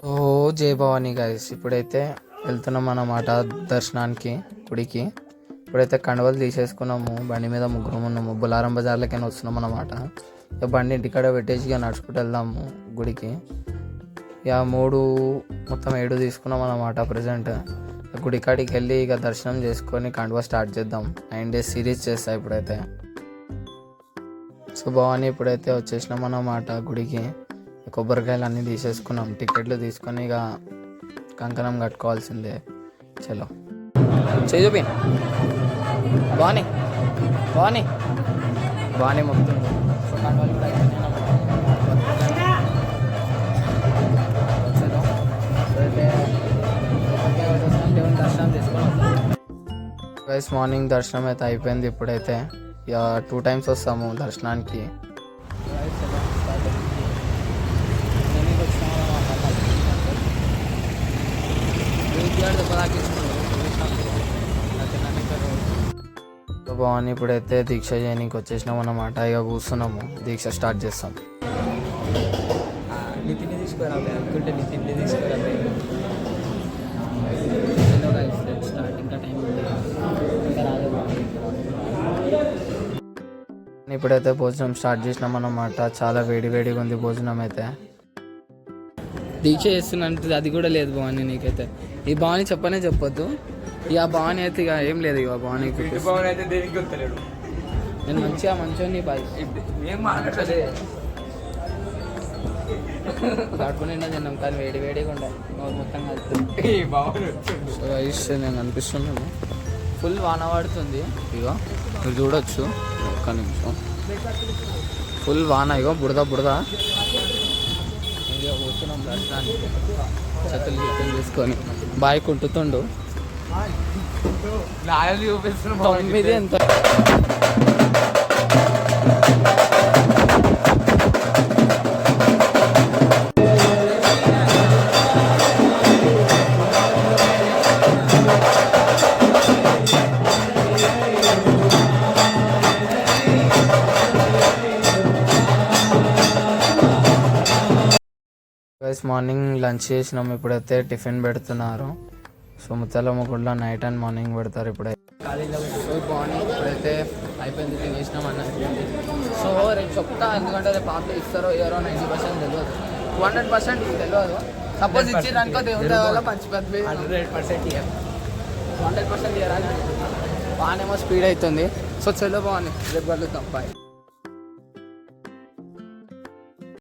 ఓ జై భవానీ గైస్, ఇప్పుడైతే వెళ్తున్నాం అన్నమాట దర్శనానికి, గుడికి. ఇప్పుడైతే కండువలు తీసేసుకున్నాము, బండి మీద ముగ్గురం ఉన్నాము. బులారం బజార్లకైనా వస్తున్నాం అన్నమాట. ఇక బండి ఇంటికాడ పెట్టేసి ఇక నడుచుకుంటూ వెళ్దాము గుడికి. ఇక మొత్తం 7 తీసుకున్నాం అన్నమాట ప్రజెంట్. గుడికాడికి వెళ్ళి ఇక దర్శనం చేసుకొని కండువ స్టార్ట్ చేద్దాం. 9 days సిరీస్ చేస్తా ఇప్పుడైతే. సో భవానీ ఇప్పుడైతే వచ్చేసినాం అన్నమాట గుడికి. కొబ్బరికాయలు అన్నీ తీసేసుకున్నాం, టికెట్లు తీసుకొని ఇక కంకణం కట్టుకోవాల్సిందే. చలో చూపి బాగుని బాగుని బాగానే మొత్తం దేవుని దర్శనం తీసుకున్నాం. గైస్ మార్నింగ్ దర్శనం అయితే అయిపోయింది. ఇప్పుడైతే ఇక 2 times వస్తాము దర్శనానికి. భవానీ ఇప్పుడైతే దీక్ష చేయడానికి వచ్చేసినాం అన్నమాట. ఇక కూర్చున్నాము, దీక్ష స్టార్ట్ చేస్తాం. నితిని తీసుకురా అనుకుంటే నితిని తీసుకురా స్టార్ట్, ఇంకా టైం ఇంకా రాలేదు. ఇప్పుడైతే భోజనం స్టార్ట్ చేసినాం అన్నమాట. చాలా వేడిగా ఉంది భోజనం అయితే. దీక్ష చేస్తున్నట్టు అది కూడా లేదు భవానీ నీకైతే. ఈ భవానీ చెప్పొద్దు. ఇక భవానీ అయితే ఇక ఏం లేదు. ఇక భవానీకి నేను మంచిగా కడుపుని తిన్నాం, కానీ వేడిగా ఉండే మొత్తం కలిసి నేను అనిపిస్తున్నాను. ఫుల్ వాన పడుతుంది. ఇగో మీరు చూడొచ్చు, ఒక్క నిమిషం. ఫుల్ వాన, ఇగో బుడద కూర్చున్నాం దర్శనానికి. చేతులు తీసుకొని బాయ్ కుంటుతుండు. 9 ఎంత మార్నింగ్ లంచ్ చేసినాము. ఇప్పుడైతే టిఫిన్ పెడుతున్నారు. సో ముత్యాలమ్మ గుడిలో నైట్ అండ్ మార్నింగ్ పెడతారు. ఇప్పుడైతే మార్నింగ్ ఇప్పుడైతే అయిపోయింది, తినేసినాం అన్న. సో రేపు చెప్తా, ఎందుకంటే రేపు ఆఫ్టర్ ఇస్తారో ఇయ్యారో 90% తెలియదు, 200% తెలియదు. సపోజ్ ఇచ్చిరనుకో దేవుడి వల్ల పంచిపోతుంది. 100% ఇయ్యారా. బాగానేమో స్పీడ్ అవుతుంది. సో చలో బాగుంది, రేపు కలుద్దాం. బాయ్.